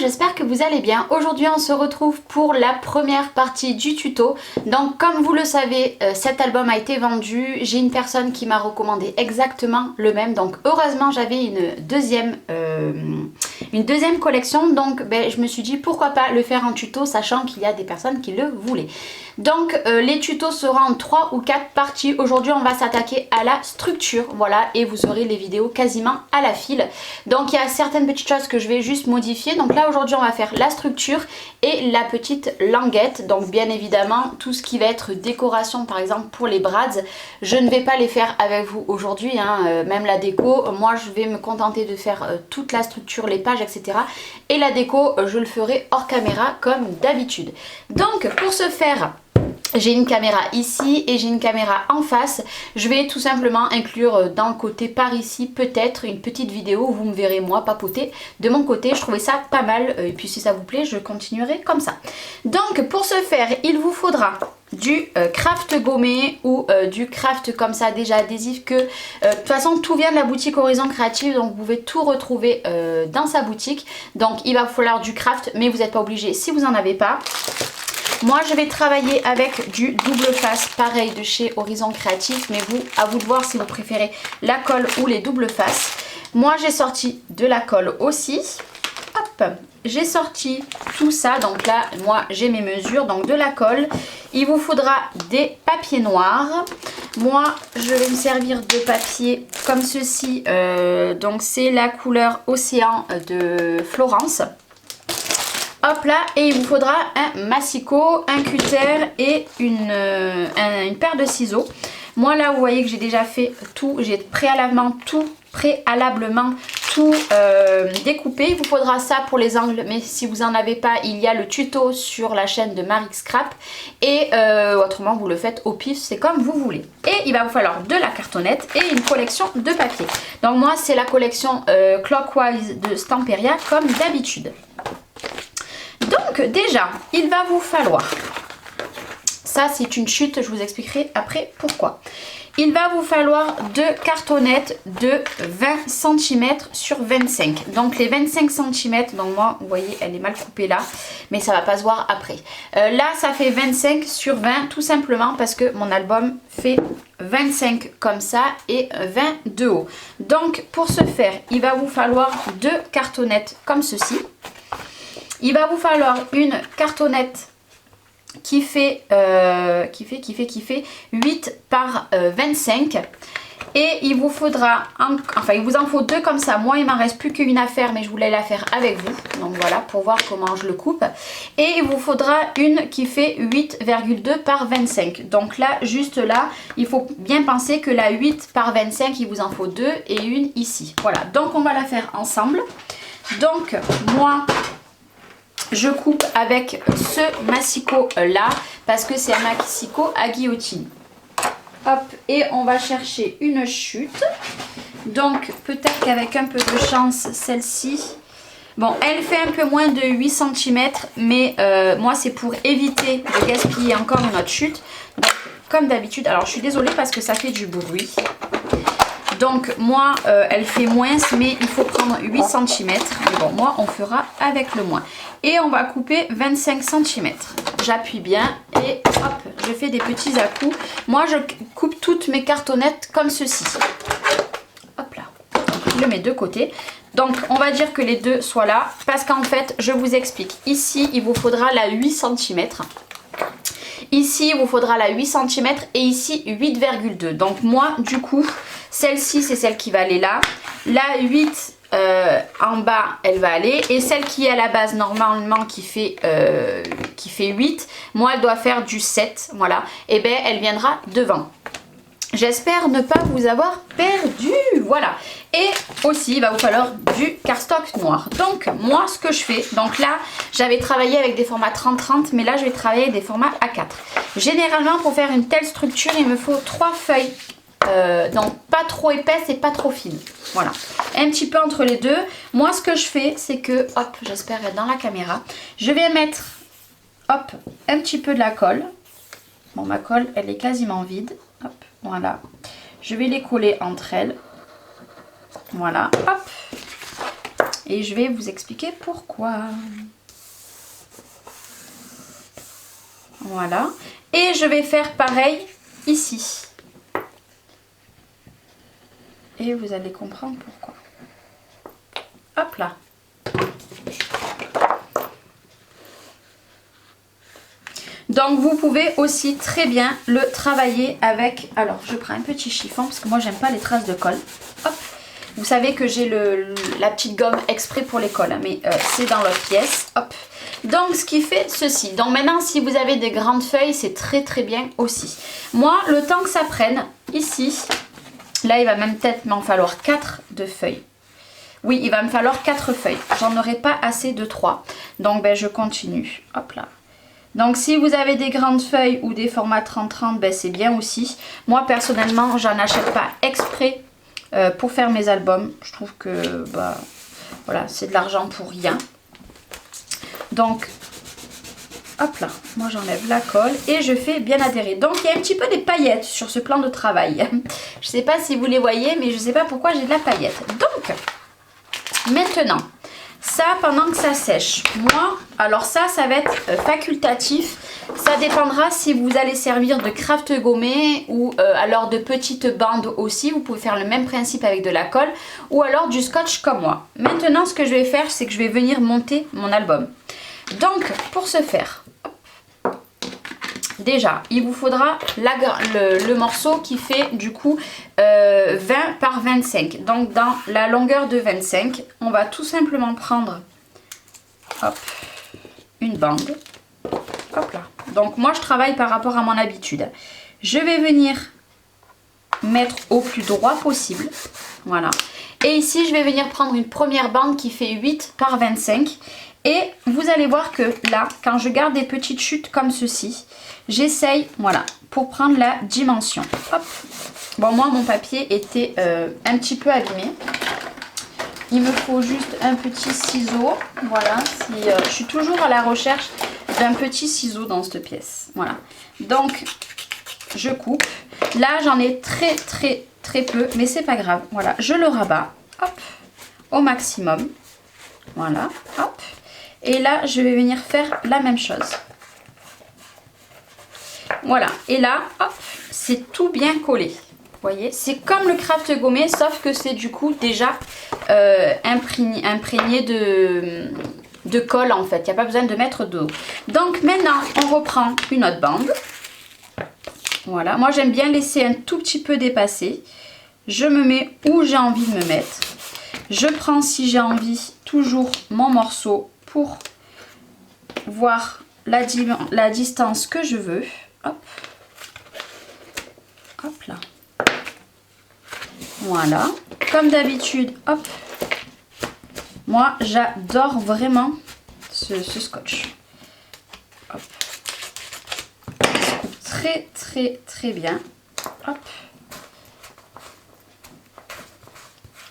j'espère que vous allez bien. Aujourd'hui on se retrouve pour la première partie du tuto. Donc comme vous le savez, cet album a été vendu. J'ai une personne qui m'a recommandé exactement le même. Donc heureusement j'avais une deuxième collection. Donc je me suis dit pourquoi pas le faire en tuto, sachant qu'il y a des personnes qui le voulaient. Donc les tutos seront en 3 ou 4 parties. Aujourd'hui on va s'attaquer à la structure, voilà, et vous aurez les vidéos quasiment à la file. Donc il y a certaines petites choses que je vais juste modifier. Donc là aujourd'hui on va faire la structure et la petite languette. Donc bien évidemment tout ce qui va être décoration, par exemple pour les brads, je ne vais pas les faire avec vous aujourd'hui, hein. Même la déco, moi je vais me contenter de faire toute la structure, les pages, etc. Et la déco je le ferai hors caméra comme d'habitude. Donc pour ce faire, j'ai une caméra ici et j'ai une caméra en face. Je vais tout simplement inclure dans le côté par ici peut-être une petite vidéo où vous me verrez moi papoter de mon côté. Je trouvais ça pas mal et puis si ça vous plaît je continuerai comme ça. Donc pour ce faire il vous faudra du craft gommé ou du craft comme ça déjà adhésif que de toute façon tout vient de la boutique Horizon Créative, donc vous pouvez tout retrouver dans sa boutique. Donc il va falloir du craft mais vous n'êtes pas obligé si vous n'en avez pas. Moi je vais travailler avec du double face pareil de chez Horizon Créatif, mais à vous de voir si vous préférez la colle ou les double faces. Moi j'ai sorti de la colle aussi. Hop, j'ai sorti tout ça, donc là moi j'ai mes mesures, donc de la colle. Il vous faudra des papiers noirs. Moi je vais me servir de papier comme ceci, donc c'est la couleur Océan de Florence. Hop là, et il vous faudra un massicot, un cutter et une paire de ciseaux. Moi là vous voyez que j'ai déjà fait tout, j'ai préalablement tout découpé. Il vous faudra ça pour les angles, mais si vous n'en avez pas, il y a le tuto sur la chaîne de Marie Scrap. Et autrement vous le faites au pif, c'est comme vous voulez. Et il va vous falloir de la cartonnette et une collection de papier. Donc moi c'est la collection Clockwise de Stamperia comme d'habitude. Donc déjà, il va vous falloir, ça c'est une chute, je vous expliquerai après pourquoi. Il va vous falloir deux cartonnettes de 20 cm sur 25. Donc les 25 cm, donc moi vous voyez elle est mal coupée là, mais ça va pas se voir après. Là ça fait 25 sur 20 tout simplement parce que mon album fait 25 comme ça et 20 de haut. Donc pour ce faire, il va vous falloir deux cartonnettes comme ceci. Il va vous falloir une cartonnette qui fait 8 par 25. Et il vous faudra, il vous en faut deux comme ça. Moi il m'en reste plus qu'une à faire, mais je voulais la faire avec vous. Donc voilà, pour voir comment je le coupe. Et il vous faudra une qui fait 8,2 par 25. Donc là, juste là, il faut bien penser que la 8 par 25, il vous en faut deux et une ici. Voilà, donc on va la faire ensemble. Donc moi je coupe avec ce massicot là parce que c'est un massicot à guillotine. Hop, et on va chercher une chute. Donc peut-être qu'avec un peu de chance, celle-ci, bon elle fait un peu moins de 8 cm, mais moi c'est pour éviter de gaspiller encore une autre chute. Donc comme d'habitude, alors je suis désolée parce que ça fait du bruit. Donc moi elle fait moins, mais il faut prendre 8 cm. Mais bon, moi on fera avec le moins. Et on va couper 25 cm. J'appuie bien et hop, je fais des petits à-coups. Moi je coupe toutes mes cartonnettes comme ceci. Hop là, je le mets de côté. Donc on va dire que les deux soient là, parce qu'en fait je vous explique. Ici il vous faudra la 8 cm. Ici il vous faudra la 8 cm et ici 8,2. Donc moi du coup celle-ci c'est celle qui va aller là. La 8 en bas elle va aller, et celle qui est à la base normalement qui fait 8, moi elle doit faire du 7, voilà, et bien elle viendra devant. J'espère ne pas vous avoir perdu, voilà. Et aussi il va vous falloir du cardstock noir. Donc moi ce que je fais, donc là j'avais travaillé avec des formats 30-30, mais là je vais travailler avec des formats A4. Généralement pour faire une telle structure il me faut 3 feuilles. Donc pas trop épaisse et pas trop fine, voilà, un petit peu entre les deux. Moi ce que je fais c'est que, hop, j'espère être dans la caméra, je vais mettre, hop, un petit peu de la colle. Bon, ma colle elle est quasiment vide, hop, voilà, je vais les coller entre elles, voilà, hop, Et je vais vous expliquer pourquoi. Voilà. Et je vais faire pareil ici. Et vous allez comprendre pourquoi. Hop là. Donc vous pouvez aussi très bien le travailler avec... Alors je prends un petit chiffon parce que moi j'aime pas les traces de colle. Hop. Vous savez que j'ai la petite gomme exprès pour les colles, mais c'est dans l'autre pièce. Hop. Donc ce qui fait ceci. Donc maintenant si vous avez des grandes feuilles, c'est très très bien aussi. Moi le temps que ça prenne, ici, là il va même peut-être m'en falloir 4 de feuilles. Oui, il va me falloir 4 feuilles. J'en aurai pas assez de 3. Donc ben, je continue. Hop là. Donc si vous avez des grandes feuilles ou des formats 30-30, ben, c'est bien aussi. Moi personnellement, j'en achète pas exprès pour faire mes albums. Je trouve que bah, voilà, c'est de l'argent pour rien. Donc hop là, moi j'enlève la colle et je fais bien adhérer. Donc il y a un petit peu des paillettes sur ce plan de travail. Je sais pas si vous les voyez, mais je sais pas pourquoi j'ai de la paillette. Donc maintenant, ça pendant que ça sèche, moi, alors ça va être facultatif. Ça dépendra si vous allez servir de craft gommé ou alors de petites bandes aussi. Vous pouvez faire le même principe avec de la colle ou alors du scotch comme moi. Maintenant, ce que je vais faire, c'est que je vais venir monter mon album. Donc, pour ce faire, déjà, il vous faudra le morceau qui fait du coup 20 par 25. Donc dans la longueur de 25, on va tout simplement prendre hop, une bande. Hop là. Donc moi je travaille par rapport à mon habitude. Je vais venir mettre au plus droit possible. Voilà. Et ici je vais venir prendre une première bande qui fait 8 par 25. Et vous allez voir que là, quand je garde des petites chutes comme ceci, j'essaye, voilà, pour prendre la dimension. Hop. Bon, moi, mon papier était un petit peu abîmé. Il me faut juste un petit ciseau. Voilà, je suis toujours à la recherche d'un petit ciseau dans cette pièce. Voilà. Donc, je coupe. Là, j'en ai très peu, mais c'est pas grave. Voilà, je le rabats, hop, au maximum. Voilà, hop. Et là, je vais venir faire la même chose. Voilà. Et là, hop, c'est tout bien collé. Vous voyez, c'est comme le craft gommé, sauf que c'est du coup déjà imprégné de colle en fait. Il n'y a pas besoin de mettre d'eau. Donc maintenant, on reprend une autre bande. Voilà. Moi, j'aime bien laisser un tout petit peu dépasser. Je me mets où j'ai envie de me mettre. Je prends, si j'ai envie, toujours mon morceau pour voir la distance que je veux. Hop. Hop là. Voilà. Comme d'habitude, hop. Moi, j'adore vraiment ce scotch. Hop. Il se coupe très bien. Hop.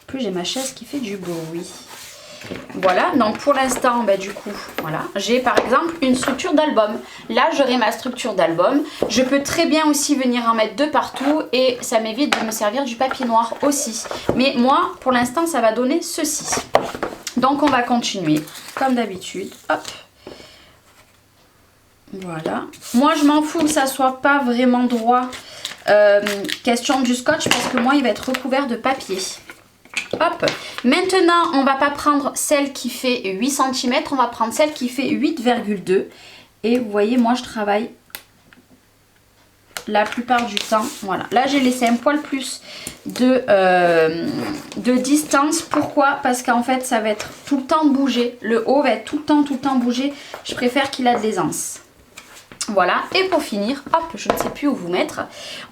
En plus, j'ai ma chaise qui fait du bruit. Voilà, donc pour l'instant, bah, du coup, voilà, j'ai par exemple une structure d'album. Là, j'aurai ma structure d'album. Je peux très bien aussi venir en mettre 2 partout et ça m'évite de me servir du papier noir aussi. Mais moi, pour l'instant, ça va donner ceci. Donc, on va continuer comme d'habitude. Hop. Voilà. Moi, je m'en fous que ça soit pas vraiment droit. Question du scotch parce que moi, il va être recouvert de papier. Hop, maintenant on va pas prendre celle qui fait 8 cm, on va prendre celle qui fait 8,2 et vous voyez moi je travaille la plupart du temps, voilà, là j'ai laissé un poil plus de distance. Pourquoi? Parce qu'en fait ça va être tout le temps bougé, le haut va être tout le temps bougé, je préfère qu'il a de l'aisance. Voilà, et pour finir, hop, je ne sais plus où vous mettre,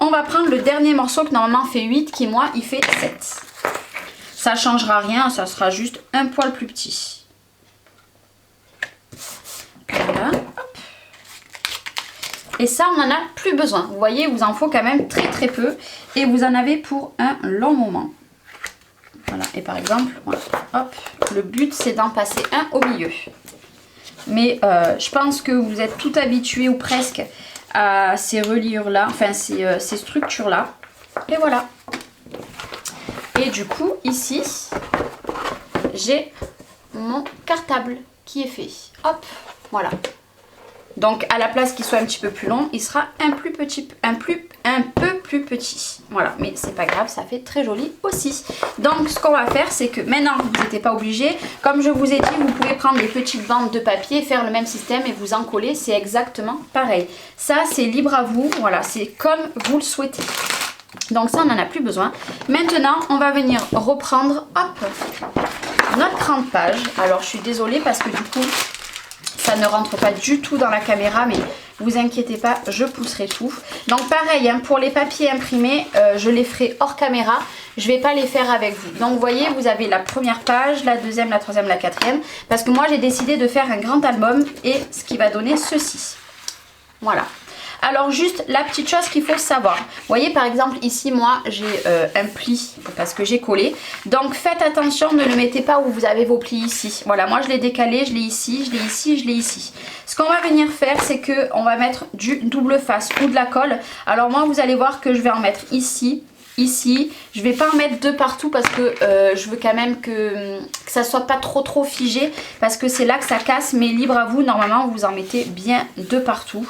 on va prendre le dernier morceau qui normalement fait 8, qui moi il fait 7. Ça ne changera rien, ça sera juste un poil plus petit. Voilà. Et ça, on n'en a plus besoin. Vous voyez, il vous en faut quand même très peu. Et vous en avez pour un long moment. Voilà, et par exemple, voilà, hop, le but c'est d'en passer un au milieu. Mais je pense que vous êtes tout habitués ou presque à ces reliures-là, enfin ces structures-là. Et voilà. Et du coup, ici, j'ai mon cartable qui est fait. Hop, voilà. Donc à la place qu'il soit un petit peu plus long, il sera un peu plus petit. Voilà, mais c'est pas grave, ça fait très joli aussi. Donc ce qu'on va faire, c'est que maintenant vous n'êtes pas obligé. Comme je vous ai dit, vous pouvez prendre des petites bandes de papier, faire le même système et vous en coller. C'est exactement pareil. Ça, c'est libre à vous. Voilà, c'est comme vous le souhaitez. Donc ça, on n'en a plus besoin. Maintenant, on va venir reprendre, hop, notre grande page. Alors je suis désolée parce que du coup, ça ne rentre pas du tout dans la caméra, mais vous inquiétez pas, je pousserai tout. Donc pareil, hein, pour les papiers imprimés, je les ferai hors caméra. Je ne vais pas les faire avec vous. Donc vous voyez, vous avez la première page, la deuxième, la troisième, la quatrième. Parce que moi, j'ai décidé de faire un grand album et ce qui va donner ceci. Voilà. Alors juste la petite chose qu'il faut savoir. Vous voyez par exemple ici moi j'ai un pli parce que j'ai collé. Donc faites attention, ne le mettez pas où vous avez vos plis ici. Voilà, moi je l'ai décalé, je l'ai ici, je l'ai ici, je l'ai ici. Ce qu'on va venir faire, c'est que on va mettre du double face ou de la colle. Alors moi vous allez voir que je vais en mettre ici. Ici, je vais pas en mettre de partout parce que je veux quand même que ça soit pas trop figé parce que c'est là que ça casse, mais libre à vous, normalement vous en mettez bien de partout.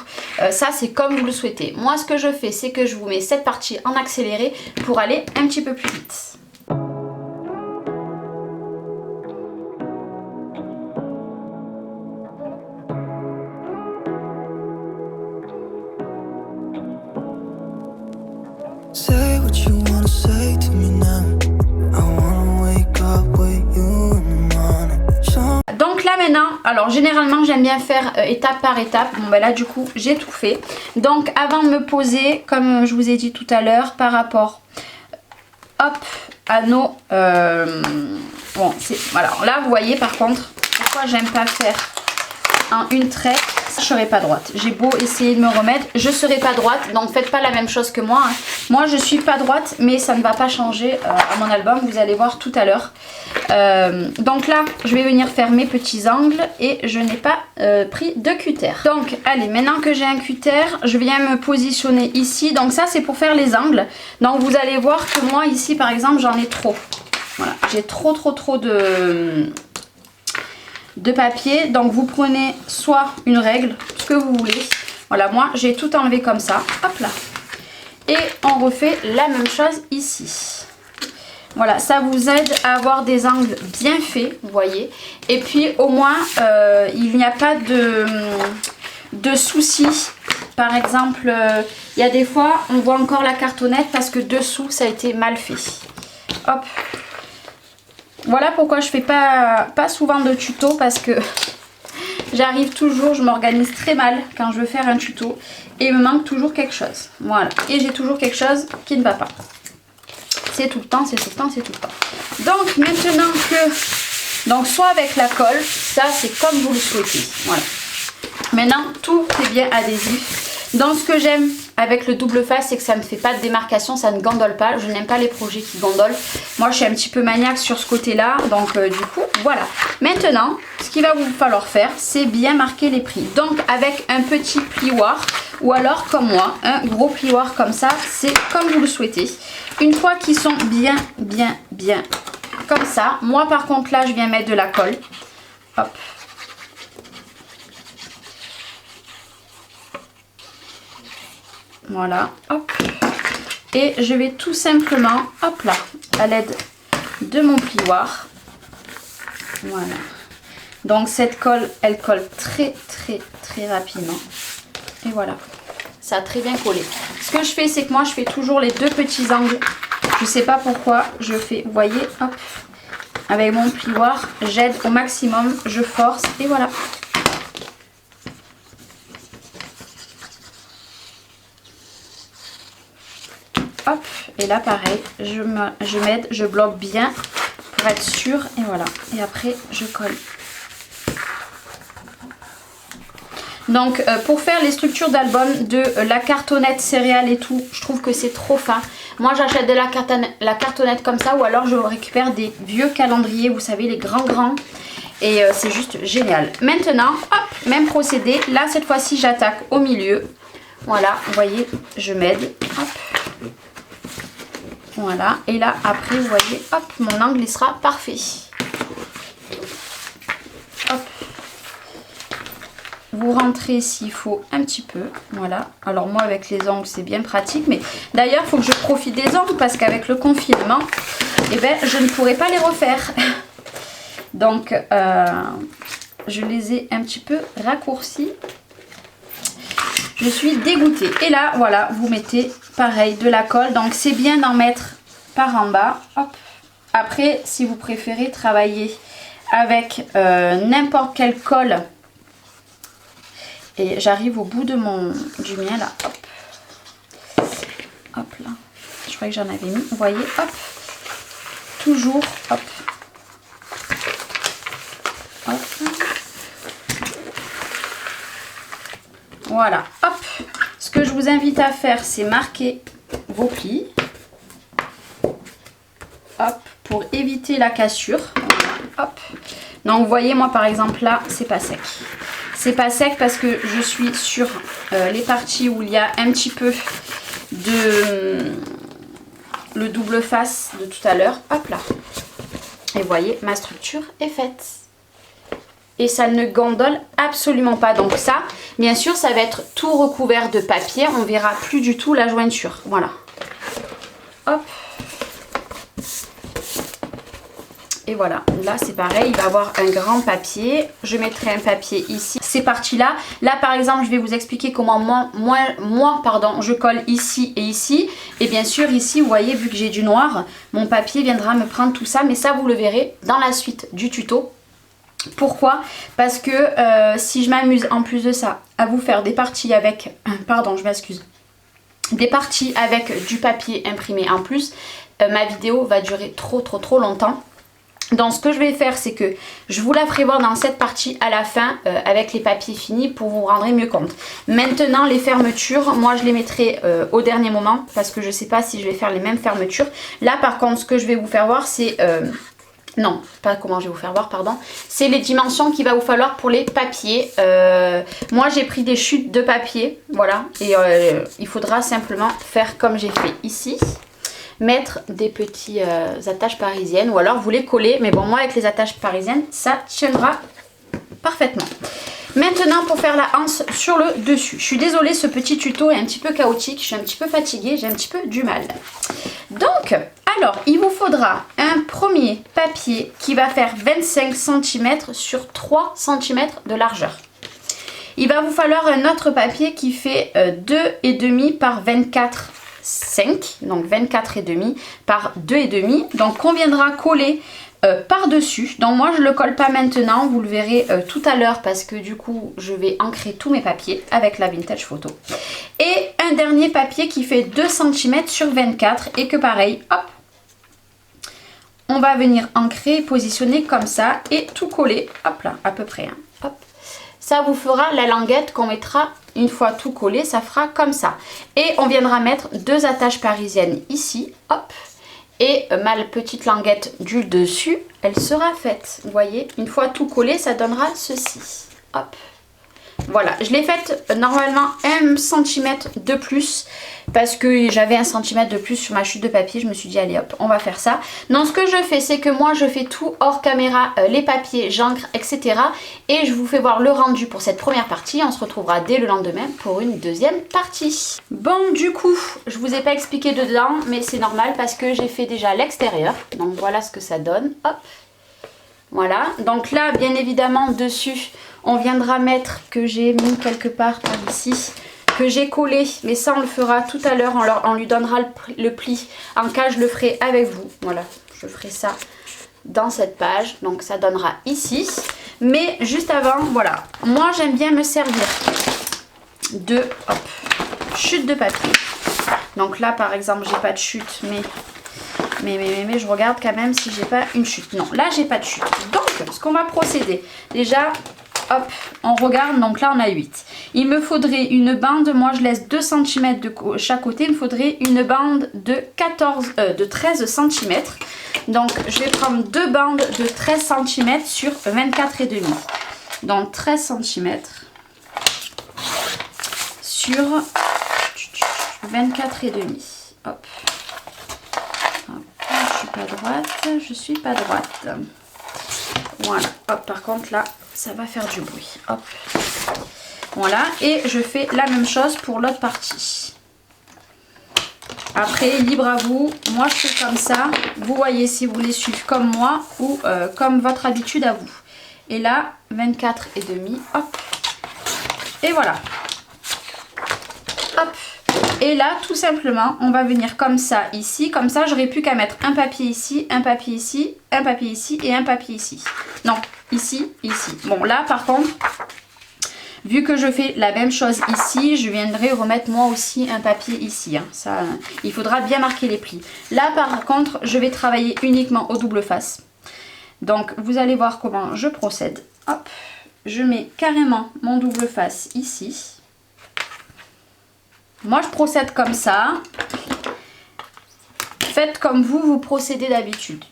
Ça c'est comme vous le souhaitez. Moi ce que je fais, c'est que je vous mets cette partie en accéléré pour aller un petit peu plus vite. Donc là maintenant, alors généralement j'aime bien faire étape par étape. Bon ben là du coup j'ai tout fait. Donc avant de me poser, comme je vous ai dit tout à l'heure, par rapport hop à nos bon c'est voilà, là vous voyez par contre pourquoi j'aime pas faire en une traite. Je serai pas droite. J'ai beau essayer de me remettre, je serai pas droite. Donc faites pas la même chose que moi. Hein. Moi je suis pas droite, mais ça ne va pas changer à mon album. Vous allez voir tout à l'heure. Donc là, je vais venir faire mes petits angles et je n'ai pas pris de cutter. Donc allez, maintenant que j'ai un cutter, je viens me positionner ici. Donc ça c'est pour faire les angles. Donc vous allez voir que moi ici par exemple j'en ai trop. Voilà, j'ai trop de papier. Donc vous prenez soit une règle, ce que vous voulez. Voilà, moi j'ai tout enlevé comme ça. Hop là. Et on refait la même chose ici. Voilà, ça vous aide à avoir des angles bien faits, vous voyez. Et puis au moins, il n'y a pas de soucis. Par exemple, il y a des fois, on voit encore la cartonnette parce que dessous, ça a été mal fait. Hop. Voilà pourquoi je fais pas souvent de tuto parce que j'arrive toujours, je m'organise très mal quand je veux faire un tuto et il me manque toujours quelque chose. Voilà, et j'ai toujours quelque chose qui ne va pas. C'est tout le temps, c'est tout le temps, c'est tout le temps. Donc maintenant que, donc soit avec la colle, ça c'est comme vous le souhaitez. Voilà. Maintenant tout est bien adhésif. Donc ce que j'aime avec le double face, c'est que ça ne fait pas de démarcation, ça ne gondole pas. Je n'aime pas les projets qui gondolent. Moi je suis un petit peu maniaque sur ce côté là, donc du coup voilà. Maintenant ce qu'il va vous falloir faire, c'est bien marquer les plis. Donc avec un petit plioir ou alors comme moi, un gros plioir comme ça, c'est comme vous le souhaitez. Une fois qu'ils sont bien comme ça, moi par contre là je viens mettre de la colle. Hop. Voilà, hop. Et je vais tout simplement, hop là, à l'aide de mon plioir. Voilà. Donc cette colle, elle colle très rapidement. Et voilà. Ça a très bien collé. Ce que je fais, c'est que moi, je fais toujours les deux petits angles. Je sais pas pourquoi je fais, vous voyez, hop. Avec mon plioir, j'aide au maximum, je force et voilà. Hop, et là pareil, je m'aide, je bloque bien pour être sûre et voilà. Et après je colle. Donc pour faire les structures d'album de la cartonnette céréales et tout, je trouve que c'est trop fin. Moi j'achète de la cartonnette comme ça ou alors je récupère des vieux calendriers, vous savez les grands. Et c'est juste génial. Maintenant, hop, même procédé. Là cette fois-ci j'attaque au milieu. Voilà, vous voyez, je m'aide. Hop. Voilà, et là après vous voyez, hop, mon angle il sera parfait. vous rentrez s'il faut un petit peu, voilà. Alors moi avec les ongles c'est bien pratique, mais d'ailleurs il faut que je profite des ongles parce qu'avec le confinement, eh ben, je ne pourrai pas les refaire. Donc je les ai un petit peu raccourcis. Je suis dégoûtée. Et là, voilà, vous mettez pareil de la colle. Donc c'est bien d'en mettre par en bas. Hop. Après, si vous préférez travailler avec n'importe quelle colle, et j'arrive au bout de du mien là. Hop. Hop là. Je croyais que j'en avais mis. Vous voyez, hop. Toujours, hop. Hop. Voilà, hop. Ce que je vous invite à faire, c'est marquer vos plis. Hop, pour éviter la cassure. Hop. Donc, vous voyez, moi, par exemple, là, c'est pas sec. C'est pas sec parce que je suis sur les parties où il y a un petit peu de le double face de tout à l'heure. Hop là. Et vous voyez, ma structure est faite. Et ça ne gondole absolument pas. Donc ça, bien sûr, ça va être tout recouvert de papier. On verra plus du tout la jointure. Voilà. Hop. Et voilà. Là, c'est pareil. Il va avoir un grand papier. Je mettrai un papier ici. Ces parties-là. Là, par exemple, je vais vous expliquer comment moi, je colle ici et ici. Et bien sûr, ici, vous voyez, vu que j'ai du noir, mon papier viendra me prendre tout ça. Mais ça, vous le verrez dans la suite du tuto. Pourquoi? Parce que si je m'amuse en plus de ça à vous faire des parties avec, pardon je m'excuse, des parties avec du papier imprimé en plus, ma vidéo va durer trop longtemps. Donc ce que je vais faire, c'est que je vous la ferai voir dans cette partie à la fin avec les papiers finis pour vous rendre mieux compte. Maintenant les fermetures, moi je les mettrai au dernier moment parce que je ne sais pas si je vais faire les mêmes fermetures. Là par contre ce que je vais vous faire voir c'est... non, pas comment je vais vous faire voir, pardon. C'est les dimensions qu'il va vous falloir pour les papiers. Moi, j'ai pris des chutes de papier, voilà. Et il faudra simplement faire comme j'ai fait ici. Mettre des petits attaches parisiennes ou alors vous les collez. Mais bon, moi, avec les attaches parisiennes, ça tiendra parfaitement. Maintenant, pour faire la anse sur le dessus. Je suis désolée, ce petit tuto est un petit peu chaotique. Je suis un petit peu fatiguée, j'ai un petit peu du mal. Donc... alors, il vous faudra un premier papier qui va faire 25 cm sur 3 cm de largeur. Il va vous falloir un autre papier qui fait 2,5 par 24,5. Donc 24,5 par 2,5. Donc qu'on viendra coller par-dessus. Donc moi je ne le colle pas maintenant, vous le verrez tout à l'heure parce que du coup je vais ancrer tous mes papiers avec la Vintage Photo. Et un dernier papier qui fait 2 cm sur 24 et que pareil, hop, on va venir ancrer, positionner comme ça et tout coller, hop là, à peu près. Hein, hop. Ça vous fera la languette qu'on mettra une fois tout collé, ça fera comme ça. Et on viendra mettre 2 attaches parisiennes ici, hop. Et ma petite languette du dessus, elle sera faite. Vous voyez, une fois tout collé, ça donnera ceci. Hop. Voilà, je l'ai faite normalement 1 cm de plus parce que j'avais 1 cm de plus sur ma chute de papier. Je me suis dit allez hop, on va faire ça. Non, ce que je fais, c'est que moi je fais tout hors caméra, les papiers, j'encre, etc. Et je vous fais voir le rendu pour cette première partie. On se retrouvera dès le lendemain pour une deuxième partie. Bon, du coup, je vous ai pas expliqué dedans, mais c'est normal parce que j'ai fait déjà l'extérieur. Donc voilà ce que ça donne. Hop. Voilà, donc là, bien évidemment, dessus, on viendra mettre, que j'ai mis quelque part par ici, que j'ai collé, mais ça on le fera tout à l'heure, on lui donnera le pli. En cas, je le ferai avec vous. Voilà, je ferai ça dans cette page, donc ça donnera ici. Mais juste avant, voilà, moi j'aime bien me servir de chute de papier. Donc là, par exemple, j'ai pas de chute, mais je regarde quand même si j'ai pas une chute. Non, là j'ai pas de chute. Donc ce qu'on va procéder, déjà hop, on regarde, donc là on a 8. Il me faudrait une bande, moi je laisse 2 cm de chaque côté, il me faudrait une bande de 13 cm. Donc je vais prendre 2 bandes de 13 cm sur 24,5. Donc 13 cm sur 24,5. Hop. Je suis pas droite. Voilà, hop, par contre là, ça va faire du bruit. Hop. Voilà, et je fais la même chose pour l'autre partie. Après, libre à vous. Moi, je fais comme ça. Vous voyez si vous voulez suivre comme moi ou comme votre habitude à vous. Et là, 24,5. Hop. Et voilà. Hop. Et là, tout simplement, on va venir comme ça, ici. Comme ça, j'aurais plus qu'à mettre un papier ici, un papier ici, un papier ici et un papier ici. Non, ici, ici. Bon, là, par contre, vu que je fais la même chose ici, je viendrai remettre moi aussi un papier ici. Hein. Ça, il faudra bien marquer les plis. Là, par contre, je vais travailler uniquement au double face. Donc, vous allez voir comment je procède. Hop, je mets carrément mon double face ici. Moi, je procède comme ça. Faites comme vous procédez d'habitude.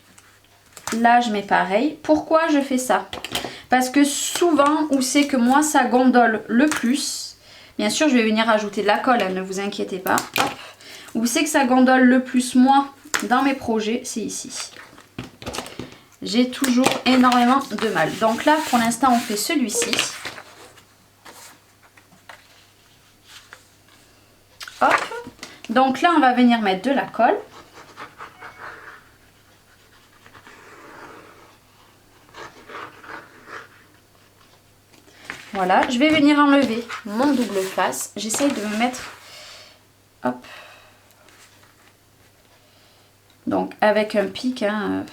Là, je mets pareil. Pourquoi je fais ça? Parce que souvent, où c'est que moi, ça gondole le plus. Bien sûr, je vais venir ajouter de la colle, hein, ne vous inquiétez pas. Hop. Où c'est que ça gondole le plus, moi, dans mes projets, c'est ici. J'ai toujours énormément de mal. Donc là, pour l'instant, on fait celui-ci. Hop. Donc là, on va venir mettre de la colle. Voilà, je vais venir enlever mon double face. J'essaye de me mettre... Hop. Donc avec un pic, hein,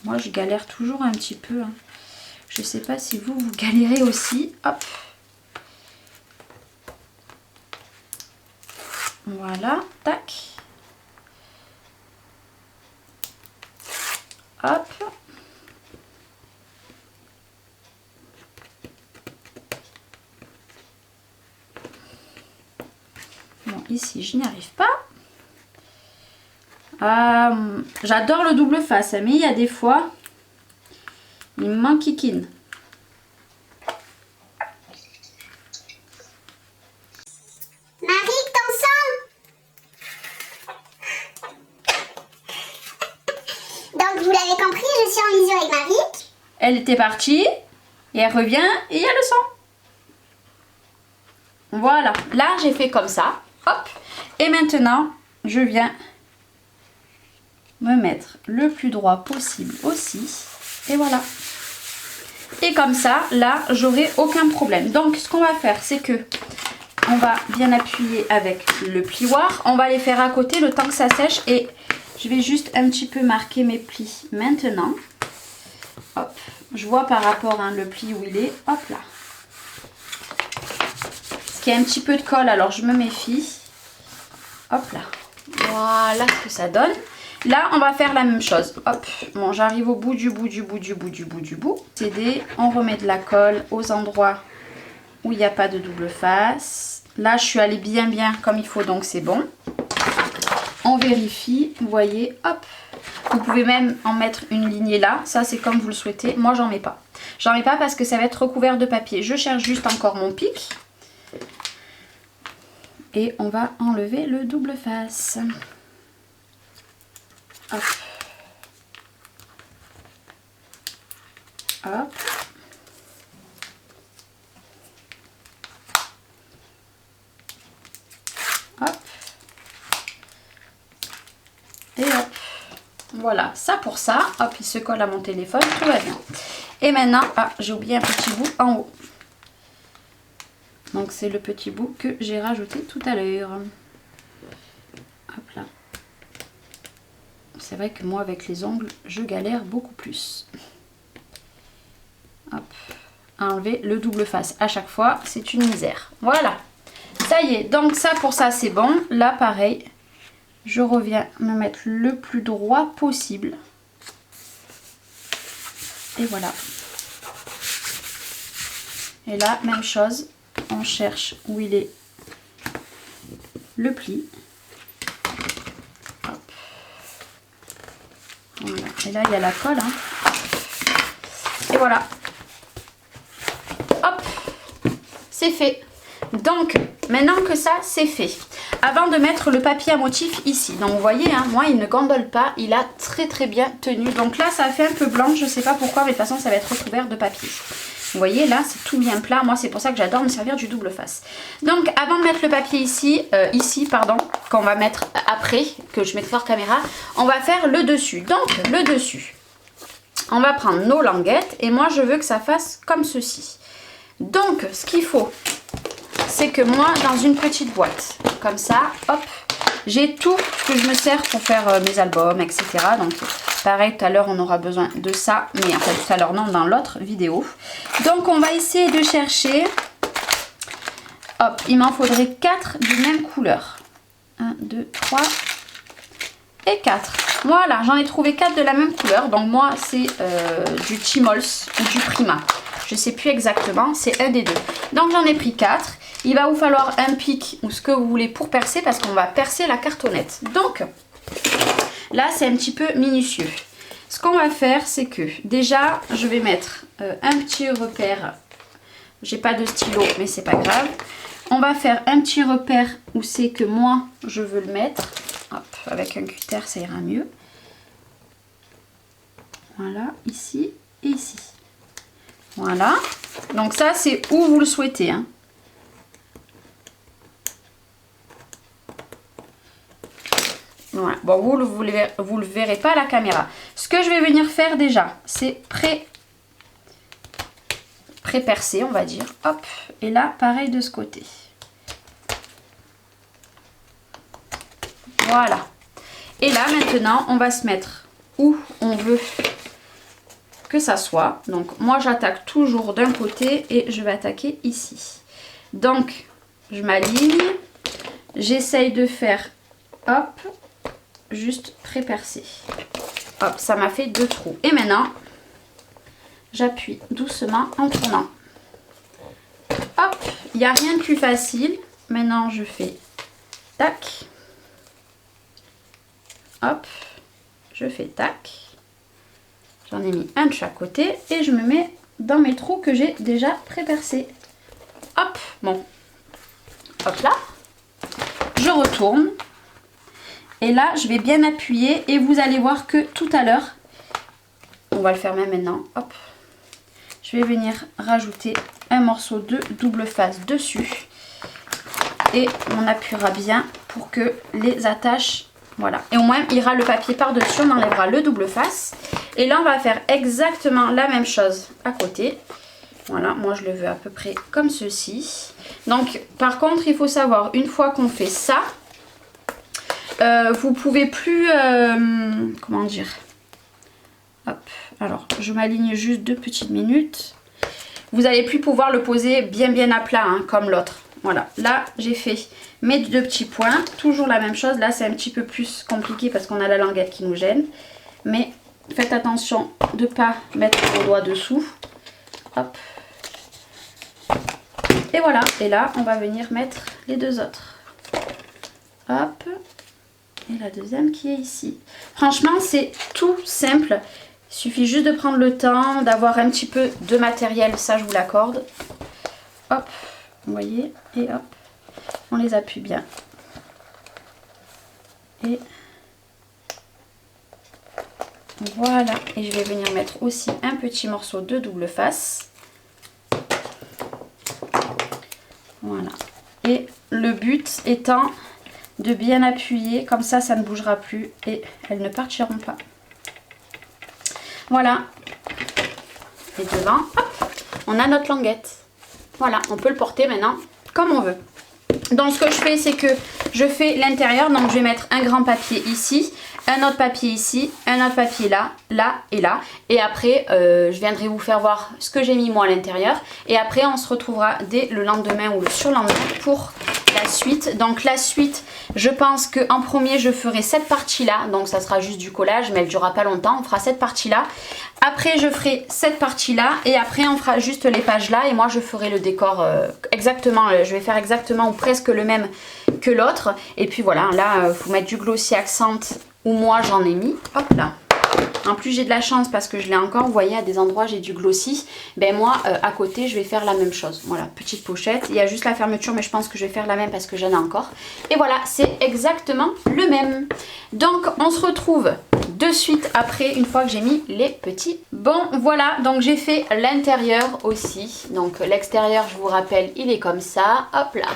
moi je galère toujours un petit peu. Hein. Je ne sais pas si vous galérez aussi. Hop. Voilà, tac. Hop. Bon, ici, je n'y arrive pas. J'adore le double face, mais il y a des fois, il me manque kikine. Vous l'avez compris, je suis en visio avec Marie. Elle était partie et elle revient et il y a le son. Voilà, là j'ai fait comme ça. Hop. Et maintenant, je viens me mettre le plus droit possible aussi. Et voilà. Et comme ça, là, j'aurai aucun problème. Donc, ce qu'on va faire, c'est que on va bien appuyer avec le plioir. On va les faire à côté le temps que ça sèche et... Je vais juste un petit peu marquer mes plis maintenant. Hop, je vois par rapport à le pli où il est. Hop là. Parce qu'il y a un petit peu de colle, alors je me méfie. Hop là. Voilà ce que ça donne. Là, on va faire la même chose. Hop, bon, j'arrive au bout du bout. On remet de la colle aux endroits où il n'y a pas de double face. Là, je suis allée bien comme il faut, donc c'est bon. On vérifie, vous voyez, hop. Vous pouvez même en mettre une lignée là, ça c'est comme vous le souhaitez. Moi j'en mets pas. J'en mets pas parce que ça va être recouvert de papier. Je cherche juste encore mon pic. Et on va enlever le double face. Hop. Hop. Hop. Et hop. Voilà, ça pour ça. Hop, il se colle à mon téléphone, tout va bien. Et maintenant, j'ai oublié un petit bout en haut. Donc c'est le petit bout que j'ai rajouté tout à l'heure. Hop là. C'est vrai que moi avec les ongles, je galère beaucoup plus. Hop. Enlever le double face à chaque fois, c'est une misère. Voilà. Ça y est, donc ça pour ça c'est bon. Là pareil. Je reviens me mettre le plus droit possible. Et voilà. Et là, même chose. On cherche où il est le pli. Hop. Voilà. Et là, il y a la colle. Hein. Et voilà. Hop. C'est fait. Donc, maintenant que ça, c'est fait. Avant de mettre le papier à motif ici. Donc vous voyez, hein, moi il ne gondole pas, il a très bien tenu. Donc là ça a fait un peu blanc, je sais pas pourquoi, mais de toute façon ça va être recouvert de papier. Vous voyez là c'est tout bien plat, moi c'est pour ça que j'adore me servir du double face. Donc avant de mettre le papier ici, qu'on va mettre après, que je mettrai hors caméra, on va faire le dessus. Donc le dessus, on va prendre nos languettes et moi je veux que ça fasse comme ceci. Donc ce qu'il faut, c'est que moi dans une petite boîte, comme ça, hop, j'ai tout ce que je me sers pour faire mes albums, etc. Donc pareil, tout à l'heure on aura besoin de ça, mais en fait tout à l'heure non, dans l'autre vidéo. Donc on va essayer de chercher, hop, il m'en faudrait 4 de même couleur. 1, 2, 3 et 4. Voilà, j'en ai trouvé 4 de la même couleur. Donc moi c'est du Timols ou du Prima. Je sais plus exactement, c'est un des deux. Donc j'en ai pris 4. Il va vous falloir un pic ou ce que vous voulez pour percer parce qu'on va percer la cartonnette. Donc là c'est un petit peu minutieux. Ce qu'on va faire c'est que déjà je vais mettre un petit repère. J'ai pas de stylo mais c'est pas grave. On va faire un petit repère où c'est que moi je veux le mettre. Hop, avec un cutter ça ira mieux. Voilà, ici et ici. Voilà. Donc ça c'est où vous le souhaitez, hein. Voilà. Bon, vous le verrez pas à la caméra. Ce que je vais venir faire déjà, c'est pré-percer, on va dire. Hop. Et là, pareil de ce côté. Voilà. Et là, maintenant, on va se mettre où on veut que ça soit. Donc, moi, j'attaque toujours d'un côté et je vais attaquer ici. Donc, je m'aligne. J'essaye de faire, hop, juste pré-percer. Hop, ça m'a fait 2 trous. Et maintenant, j'appuie doucement en tournant. Hop, il n'y a rien de plus facile. Maintenant, je fais tac. Hop, je fais tac. J'en ai mis un de chaque côté et je me mets dans mes trous que j'ai déjà pré-percés. Hop, bon. Hop là. Je retourne. Et là, je vais bien appuyer et vous allez voir que tout à l'heure, on va le faire même maintenant, hop, je vais venir rajouter un morceau de double face dessus. Et on appuiera bien pour que les attaches, voilà. Et au moins, il ira le papier par-dessus, on enlèvera le double face. Et là, on va faire exactement la même chose à côté. Voilà, moi je le veux à peu près comme ceci. Donc, par contre, il faut savoir, une fois qu'on fait ça, vous pouvez plus, comment dire, hop, alors je m'aligne juste 2 petites minutes. Vous n'allez plus pouvoir le poser bien à plat, hein, comme l'autre. Voilà, là j'ai fait mes 2 petits points, toujours la même chose. Là c'est un petit peu plus compliqué parce qu'on a la languette qui nous gêne. Mais faites attention de ne pas mettre vos doigts dessous. Hop. Et voilà, et là on va venir mettre les 2 autres. Hop. Et la deuxième qui est ici. Franchement, c'est tout simple. Il suffit juste de prendre le temps, d'avoir un petit peu de matériel. Ça, je vous l'accorde. Hop, vous voyez. Et hop, on les appuie bien. Et voilà. Et je vais venir mettre aussi un petit morceau de double face. Voilà. Et le but étant de bien appuyer, comme ça, ça ne bougera plus et elles ne partiront pas. Voilà. Et devant, hop, on a notre languette. Voilà, on peut le porter maintenant comme on veut. Donc ce que je fais, c'est que je fais l'intérieur. Donc je vais mettre un grand papier ici, un autre papier ici, un autre papier là, là et là. Et après, je viendrai vous faire voir ce que j'ai mis moi à l'intérieur. Et après, on se retrouvera dès le lendemain ou le surlendemain pour la suite. Donc la suite, je pense qu'en premier, je ferai cette partie-là. Donc ça sera juste du collage, mais elle ne durera pas longtemps. On fera cette partie-là. Après, je ferai cette partie-là. Et après, on fera juste les pages là. Et moi, je ferai le décor exactement. Je vais faire exactement ou presque le même que l'autre. Et puis voilà, là, il faut mettre du glossy accent où moi, j'en ai mis. Hop là. En plus, j'ai de la chance parce que je l'ai encore. Vous voyez, à des endroits, j'ai du glossy. Ben moi, à côté, je vais faire la même chose. Voilà, petite pochette. Il y a juste la fermeture, mais je pense que je vais faire la même parce que j'en ai encore. Et voilà, c'est exactement le même. Donc, on se retrouve de suite après, une fois que j'ai mis les petits. Bon voilà, donc j'ai fait l'intérieur aussi. Donc l'extérieur, je vous rappelle, il est comme ça, hop là.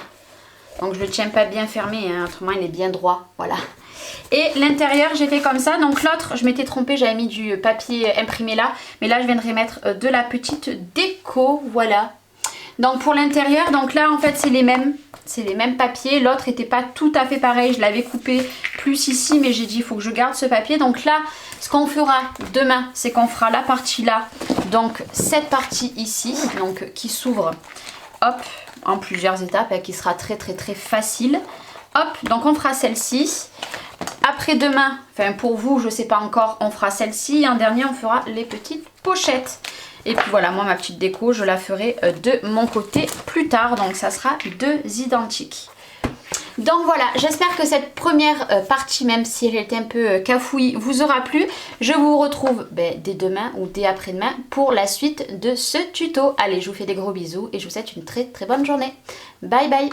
Donc je le tiens pas bien fermé, hein, autrement il est bien droit, voilà. Et l'intérieur j'ai fait comme ça, donc l'autre je m'étais trompée, j'avais mis du papier imprimé là. Mais là je viendrai mettre de la petite déco, voilà. Donc pour l'intérieur, donc là en fait c'est les mêmes papiers. L'autre était pas tout à fait pareil, je l'avais coupé plus ici, mais j'ai dit il faut que je garde ce papier. Donc là ce qu'on fera demain, c'est qu'on fera la partie là, donc cette partie ici, donc qui s'ouvre, hop, en plusieurs étapes, et qui sera très facile. Hop, donc on fera celle-ci. Après demain, enfin pour vous je sais pas encore, on fera celle-ci, et en dernier on fera les petites pochettes. Et puis voilà, moi ma petite déco je la ferai de mon côté plus tard, donc ça sera 2 identiques. Donc voilà, j'espère que cette première partie, même si elle était un peu cafouille, vous aura plu. Je vous retrouve dès demain ou dès après-demain pour la suite de ce tuto. Allez, je vous fais des gros bisous et je vous souhaite une très bonne journée. Bye bye.